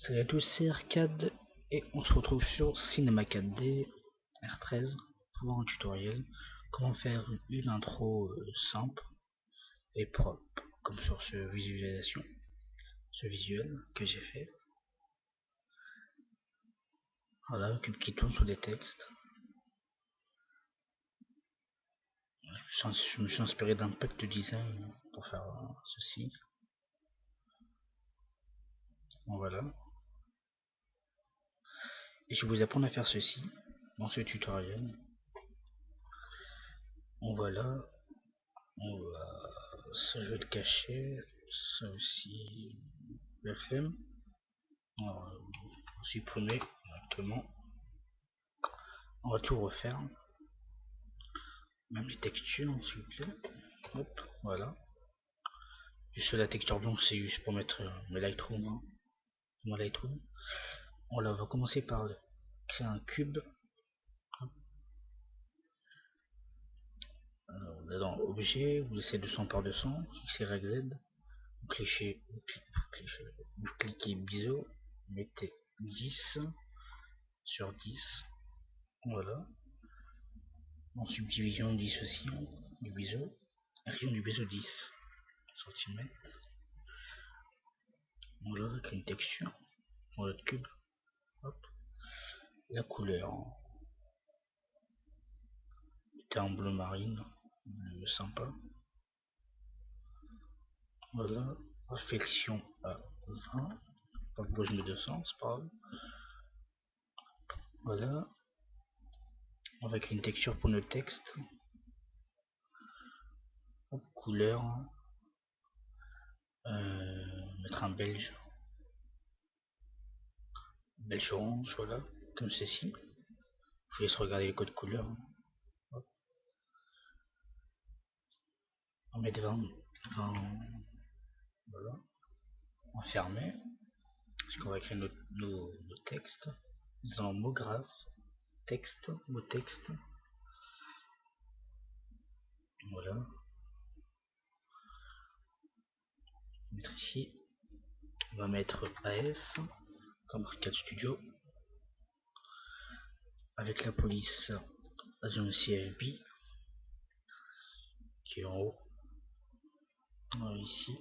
Salut à tous, c'est Arcade et on se retrouve sur Cinema 4D R13 pour voir un tutoriel comment faire une intro simple et propre comme sur ce visuel que j'ai fait. Voilà, qui tourne sur des textes. Je me suis inspiré d'un pack de design pour faire ceci. Bon, voilà. Et je vais vous apprendre à faire ceci dans ce tutoriel. Bon, voilà. Ça je vais le cacher, ça aussi la flemme. Alors, supprimer directement. On va tout refaire, même les textures s'il vous plaît. Hop, voilà. Juste la texture blanche, c'est juste pour mettre mes Lightroom, hein. Mon Lightroom. On va commencer par créer un cube. Alors, on est dans objet, vous laissez 200 par 200, XYZ. Vous cliquez biseau, mettez 10 sur 10. Voilà. En subdivision, dissociation du biseau, région du biseau 10 cm. Voilà, avec une texture dans notre cube. Hop. La couleur était en bleu marine, sympa. Voilà, réflexion à 20. Pas que je mets 200, c'est pas grave. Voilà, avec une texture pour notre texte. Hop, couleur, mettre un belge orange, voilà, comme ceci. Je vous laisse regarder les codes couleurs. Hop. On met 20, voilà. On va fermer, parce qu'on va créer nos textes. Dans mot graphe, texte, mot texte. Voilà. On va mettre ici. On va mettre AS comme Arcade Studio. Avec la police agent CFB qui est en haut. Voilà, ici.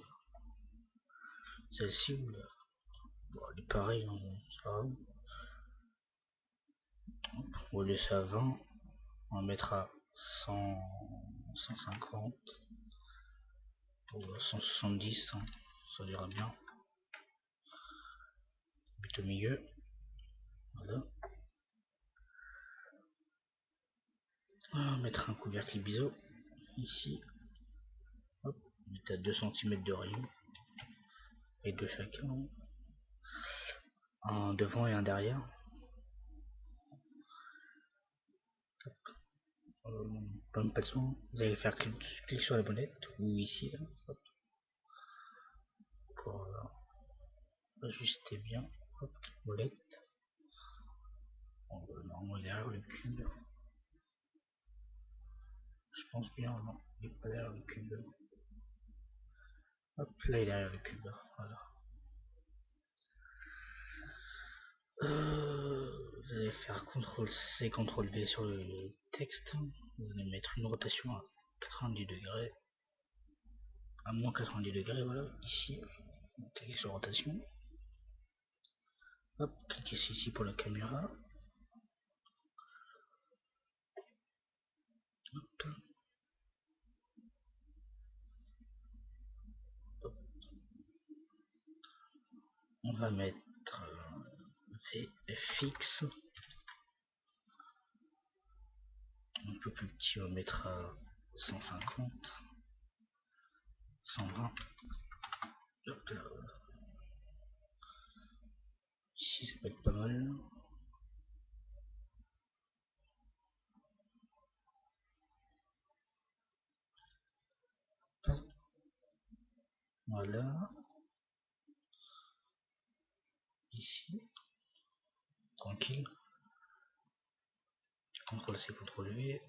Celle-ci, bon, elle est pareille, hein, on va laisser à 20. On va mettre à 100, 150 ou 170, hein, ça ira bien. But au milieu. Voilà. On va mettre un couvercle biseau ici. Hop, on met à 2 cm de rayon et de chacun. Un devant et un derrière. Pas de son. Vous allez faire clic sur la bonnette ou ici là, hop, pour ajuster bien. Hop, molette. On va normalement derrière le cube. Je pense bien, non, il n'est pas derrière le cube. Hop, là il est derrière le cube. Voilà. Vous allez faire CTRL-C, CTRL-V sur le texte. Vous allez mettre une rotation à 90 degrés. À moins 90 degrés, voilà, ici. Cliquez sur rotation. Hop, cliquez ici pour la caméra. Hop. Hop. On va mettre VFX. Un peu plus petit, on va mettre à 150. 120. Hop là. Ici, ça peut être pas mal. Voilà. Ici. Tranquille. CTRL-C, CTRL-V.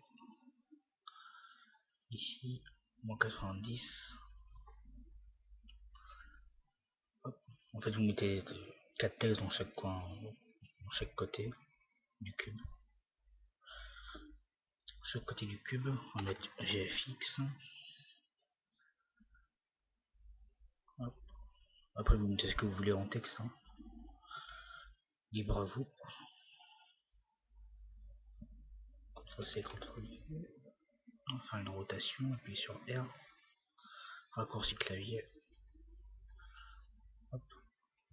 Ici, moins 90. Hop. En fait, vous mettez 4 textes dans chaque coin, dans chaque côté du cube. Chaque côté du cube, on va mettre GFX. Hop. Après, vous mettez ce que vous voulez en texte. Hein. Libre à vous. CTRL-C, CTRL-V. Enfin, une rotation, appuyez sur R. Raccourci clavier. Hop.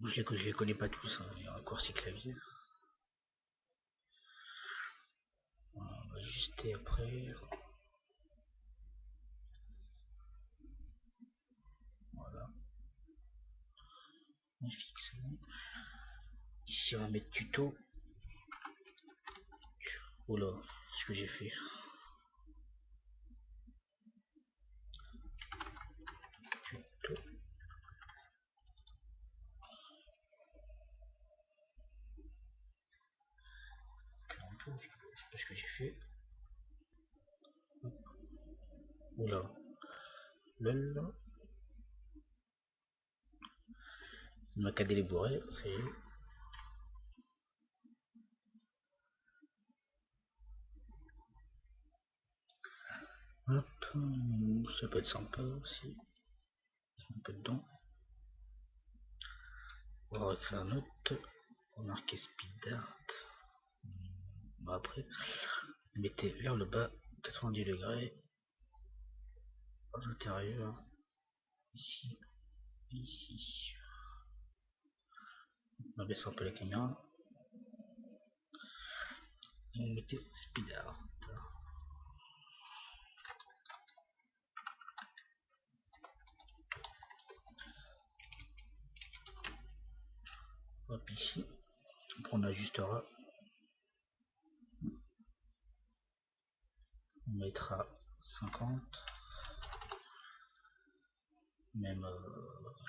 Je les connais pas tous, hein, les raccourcis clavier. Voilà, on va ajuster après. Voilà. On fixe. Ici, on va mettre tuto. Oula, ce que j'ai fait. Tuto. Je sais pas ce que j'ai fait. Oula. Lol. Ça m'a cadé les bourrées, ça y est. Hop, ça peut être sympa aussi. Un peu dedans. On va refaire un autre. On va marquer speed art. Bon, après, mettez vers le bas, 90 degrés. À l'intérieur. Ici. Ici. On baisse un peu la caméra. Et on mettait speed art. Hop, ici. Après, on ajustera. On mettra 50. Même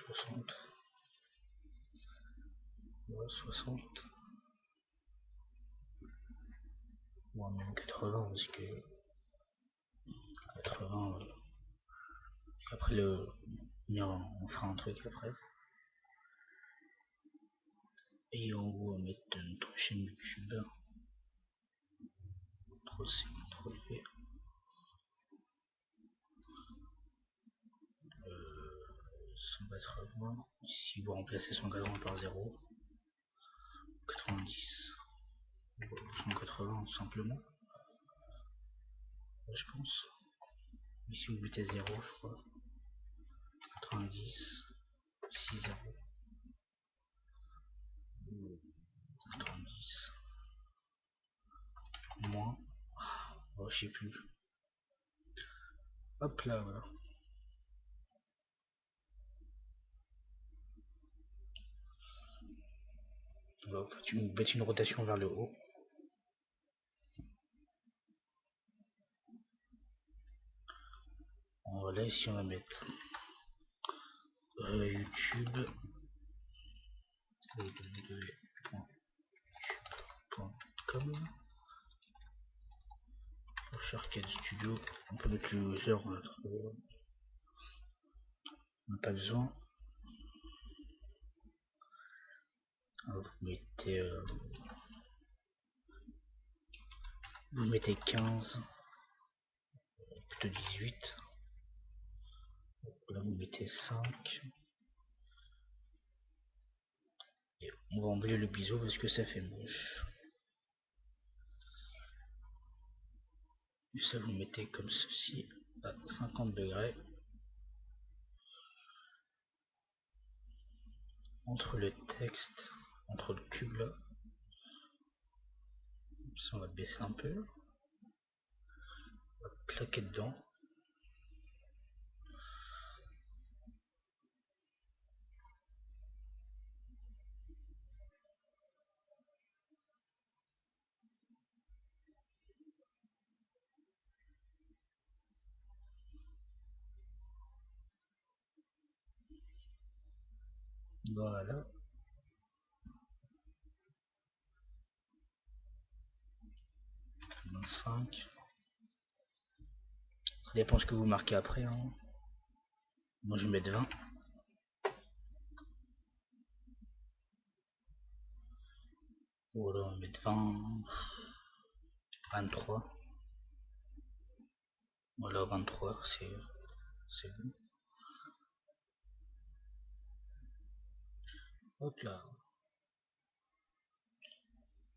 60. Ouais, 60. Ou même 80 parce que 80. Après on fera un truc après. Et en haut on va mettre notre chaîne YouTube. CTRL-C, CTRL-V. 180. Ici vous remplacez 180 par 0. 90. 180 simplement. Je pense. Ici vous mettez 0 je crois. 90. Ici 0. 90. Moins. Oh, je sais plus. Hop là, voilà. On va mettre une rotation vers le haut. Voilà, ici on va mettre YouTube. www.youtube.com. Arcade Studio. On peut mettre le user, on n'a pas besoin. Alors, vous mettez 15, plutôt 18. Là vous mettez 5. Et on va embellir le biseau parce que ça fait moche. Et ça vous mettez comme ceci à 50 degrés. Entre le texte, entre le cube là. Ça on va baisser un peu. On va plaquer dedans. Voilà. 25. Ça dépend ce que vous marquez après. Hein. Moi je vais mettre 20. Voilà, on va mettre 20, 23. Voilà, 23, c'est bon. Hop là.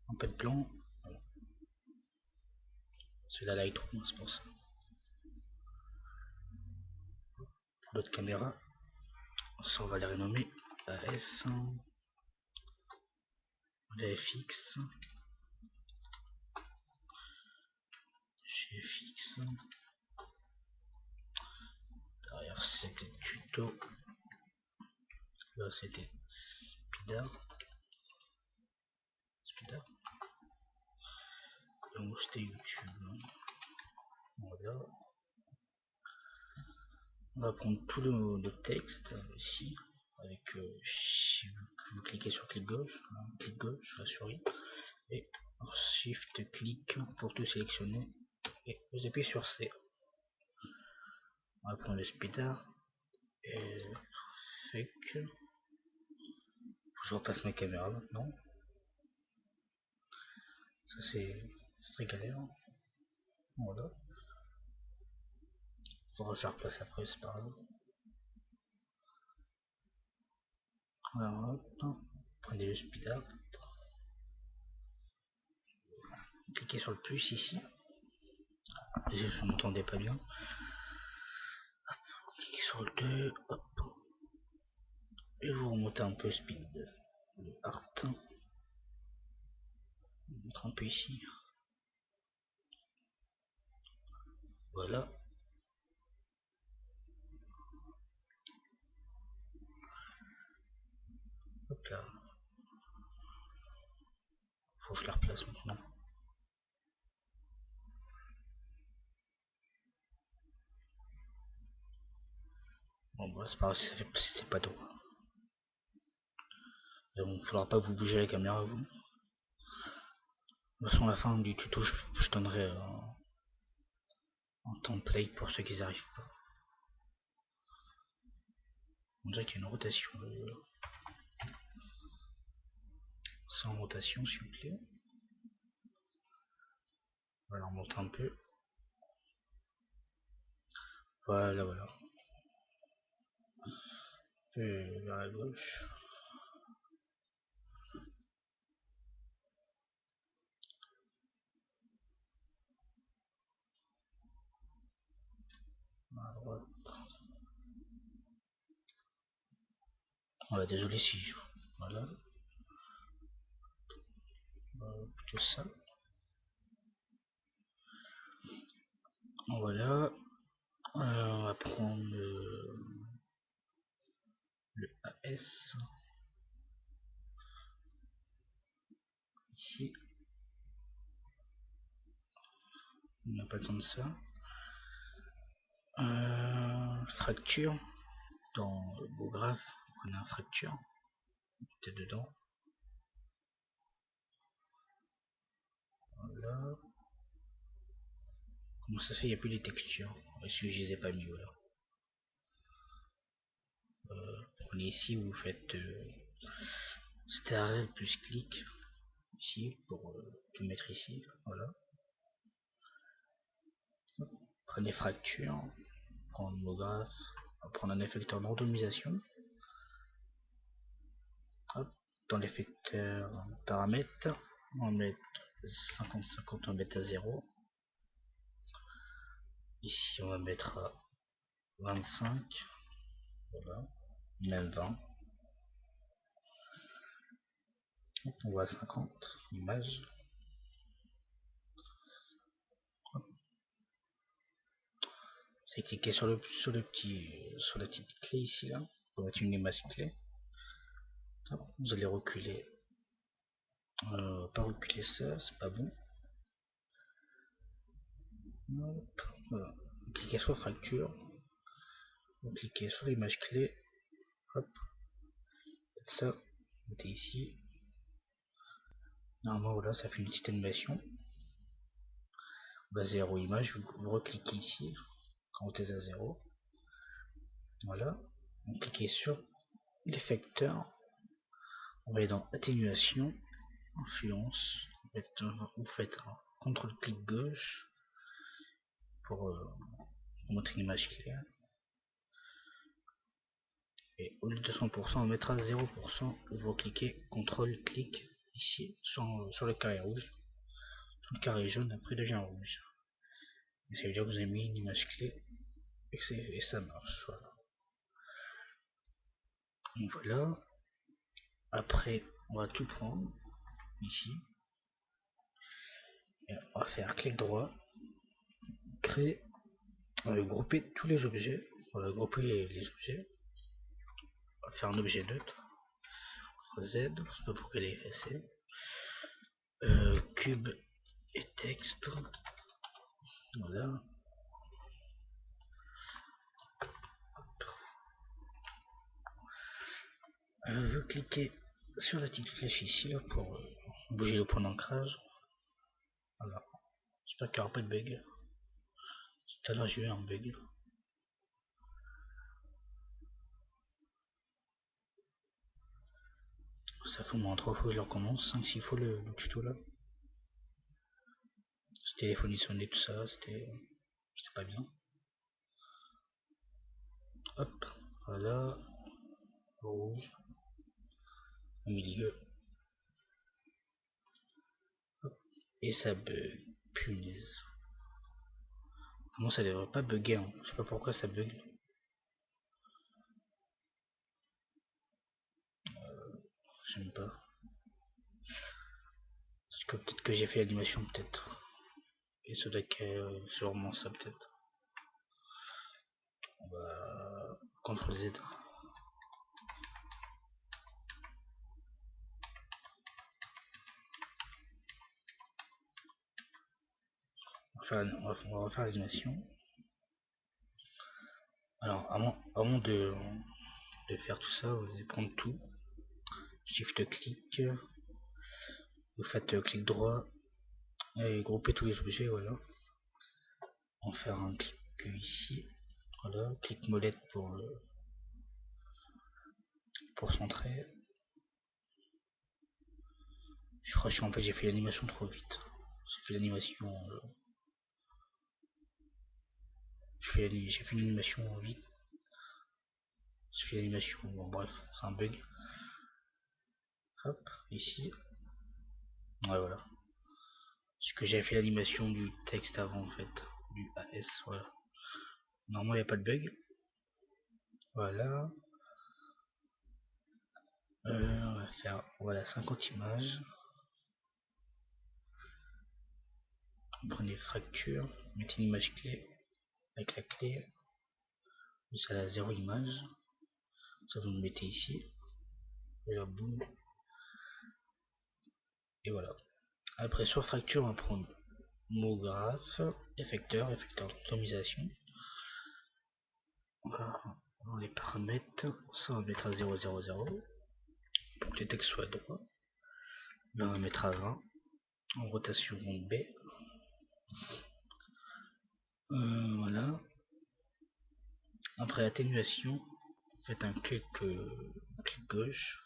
Un peu de blanc. Voilà. C'est la Lightroom, c'est pour ça. Pour l'autre caméra, ça on va les renommer AS, VFX, GFX. Derrière c'était tuto. Là c'était Spidar. Donc c'était YouTube. Voilà. On va prendre tout le texte ici. Avec si vous cliquez sur clic gauche, la souris. Et Shift clic pour tout sélectionner. Et vous appuyez sur C. On va prendre le Spidar. Et fait que je repasse ma caméra maintenant. Ça c'est très galère. Voilà. Faudra que je la replace après, c'est pas grave. Alors hop, prenez le Spidar. Cliquez sur le plus ici. Désolé, je m'entendais pas bien. Hop, cliquez sur le 2. Hop. Et vous remontez un peu speed. Le art. Mettre un peu ici. Voilà. Hop là. Faut que je la replace maintenant. Bon bah c'est pas grave, c'est pas droit. Bon, il faudra pas vous bouger la caméra vous. De toute façon à la fin du tuto je donnerai un template pour ceux qui n'y arrivent pas. On dirait qu'il y a une rotation. Sans rotation s'il vous plaît. Voilà, on monte un peu. Voilà, voilà. Et vers la gauche. À droite. Voilà, désolé si. Voilà. Plutôt ça. Voilà. On va prendre le AS. Ici. On n'a pas besoin de ça. Fracture. Dans le beau graphe, prenez un fracture. Mettez dedans. Voilà. Comment ça fait, il n'y a plus les textures. Si je les ai pas mis, voilà. Prenez ici, vous faites Starl plus clic ici pour tout mettre ici. Voilà. Prenez fracture, prendre le graphe, prendre un effecteur de randomisation. Hop. Dans l'effecteur paramètres, on va mettre 50-50, on va mettre à 0. Ici, on va mettre à 25. Voilà. Même 20. On voit 50 images. C'est cliquer sur la petite clé ici là, pour mettre une image clé. Vous allez reculer. Pas reculer ça, c'est pas bon. Voilà. Vous cliquez sur fracture. Vous cliquez sur l'image clé. Hop. Faites ça. Vous mettez ici. Normalement voilà, ça fait une petite animation. Bah 0 image, vous recliquez ici. Quand vous êtes à 0. Voilà. Vous cliquez sur l'effecteur. On va aller dans atténuation. influence, vous faites un contrôle-clic gauche pour montrer une image claire. Et au lieu de 100%, on mettra 0%. Vous cliquez contrôle-clic ici sur le carré rouge. Sur le carré jaune, après devient rouge. Et ça veut dire que vous avez mis une image clé et ça marche. Voilà. Donc voilà. Après, on va tout prendre ici. Et on va faire clic droit, créer, grouper tous les objets. On va grouper les objets. On va faire un objet neutre. Z, pour qu'elle est effacée. Cube et texte. Voilà. Je cliquez sur la petite flèche ici là, pour bouger le point d'ancrage. Voilà. J'espère qu'il n'y aura pas de bug. Tout à l'heure j'ai eu un bug. Ça fait au moins 3 fois que je le recommence, 5-6 fois le tuto là. Ce téléphone il sonnait, tout ça, c'était pas bien. Hop, voilà. Rouge. Au milieu. Hop. Et ça bug. Punaise. Moi ça devrait pas bugger, hein. Je sais pas pourquoi ça bug. J'aime pas. Parce que peut-être que j'ai fait l'animation, peut-être. Et ça doit être sûrement ça, peut-être. On va CTRL Z. On va refaire l'animation. Alors, avant de faire tout ça, vous allez prendre tout. Shift clic. Vous faites clic droit. Et grouper tous les objets, voilà. On va faire un clic ici. Voilà. Clic molette pour centrer. Je crois que en fait j'ai fait l'animation trop vite. J'ai fait l'animation. J'ai fait une animation vite. J'ai fait l'animation. Bon bref, c'est un bug. Hop, ici. Ouais voilà. Parce que j'avais fait l'animation du texte avant en fait. Du AS, voilà. Normalement il n'y a pas de bug. Voilà. On va faire voilà 50 images. Vous prenez fracture, mettez une image clé avec la clé. Ça a 0 image. Ça vous le mettez ici. Et là boum. Et voilà. Après sur fracture on va prendre mot graphe, effecteur d'optimisation. Voilà. Dans les paramètres, ça on va mettre à 0,0,0 pour que le texte soit droit. Là on va mettre à 20 en rotation B. Voilà. Après atténuation, faites un clic gauche.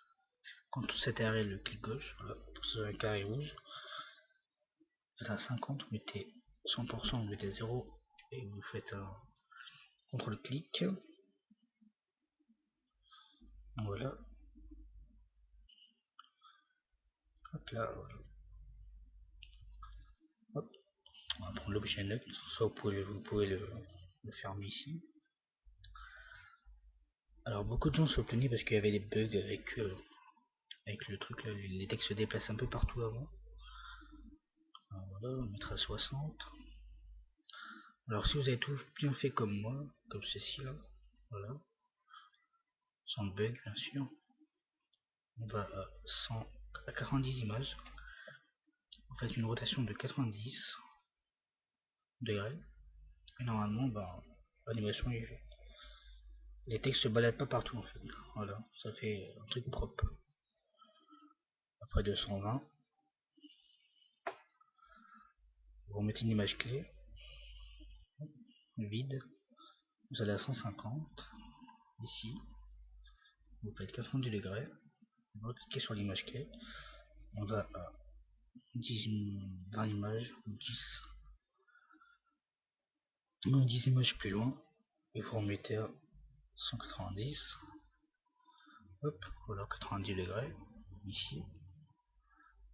Quand tout cet arrêt, le clic gauche, voilà, sur un carré rouge. Faites à 50, vous mettez 100%, vous mettez 0 et vous faites un contrôle clic. Voilà. Hop là, voilà. Hop. On va prendre l'objet neutre, ça vous pouvez le fermer ici. Alors beaucoup de gens se plaignaient parce qu'il y avait des bugs avec le truc là, les textes se déplacent un peu partout avant. Alors voilà, on mettra 60. Alors si vous avez tout bien fait comme moi, comme ceci là, voilà, sans bug bien sûr, on va à 90 images, on fait une rotation de 90 degrés, et normalement l'animation est faite. Les textes se baladent pas partout en fait, voilà, ça fait un truc propre. Après 220, vous mettez une image clé, vide, vous allez à 150, ici, vous faites 90 degrés, vous cliquez sur l'image clé, on va à 20 images, 10 images plus loin, et vous remettez à 190. Hop, voilà, 90 degrés, ici.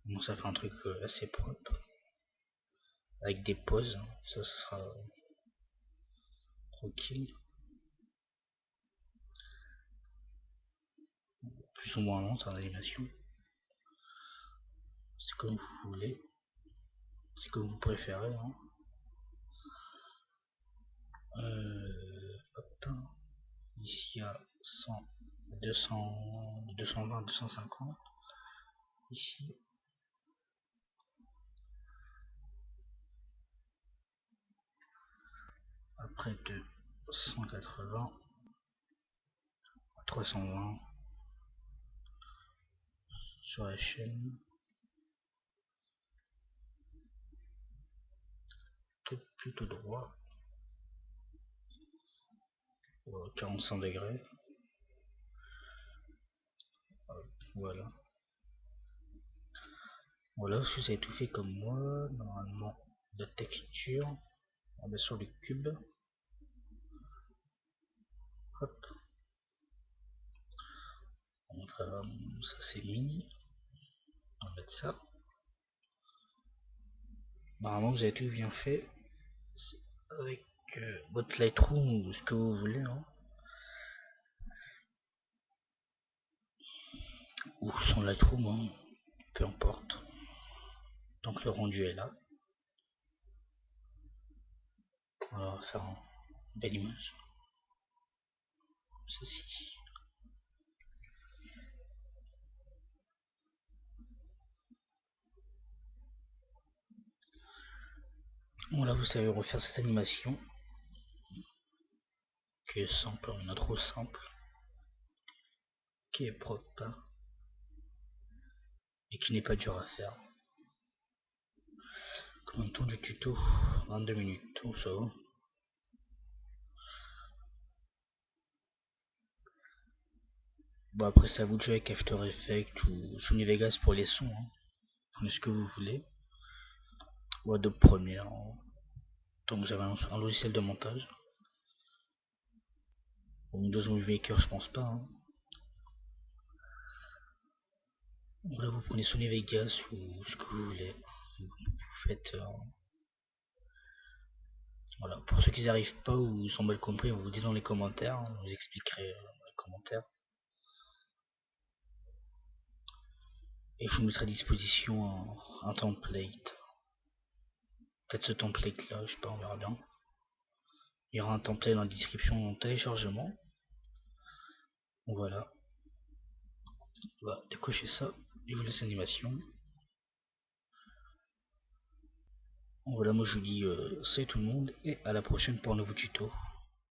Bon, ça fait un truc assez propre, avec des pauses, ça sera tranquille. Plus ou moins lente en animation. C'est comme vous voulez, c'est comme vous préférez. Hein. Hop. Ici il y a 100, 200, 220, 250. Ici. Après de 180 à 320 sur la chaîne. Tout au droit. 45 degrés. Voilà. Voilà, si vous avez tout fait comme moi, normalement, la texture, on met sur le cube. Hop. Ça c'est mis. On va mettre ça. Normalement, vous avez tout bien fait. Avec votre Lightroom ou ce que vous voulez. Hein. Ou sans Lightroom, hein. Peu importe. Tant que le rendu est là. On va faire une belle image. Ceci. Voilà, vous savez refaire cette animation. Qui est simple, on a trop simple. Qui est propre. Hein, et qui n'est pas dur à faire. Combien de temps du tuto? 22 minutes, tout ça va. Bon, après c'est à vous de jouer avec After Effects ou Sony Vegas pour les sons. Hein. Prenez ce que vous voulez. Ou Adobe Premiere. Hein. Donc vous avez un logiciel de montage. Windows Movie Maker, je pense pas. Hein. Là, vous prenez Sony Vegas ou ce que vous voulez. Vous faites. Voilà. Pour ceux qui n'y arrivent pas ou sont mal compris, vous dites dans les commentaires. Je vous expliquerai dans les commentaires. Et je vous mettrai à disposition un template. Peut-être ce template là, je sais pas, on verra bien. Il y aura un template dans la description en téléchargement. Voilà. On va décocher ça. Je vous laisse l'animation. Voilà, moi je vous dis salut tout le monde et à la prochaine pour un nouveau tuto.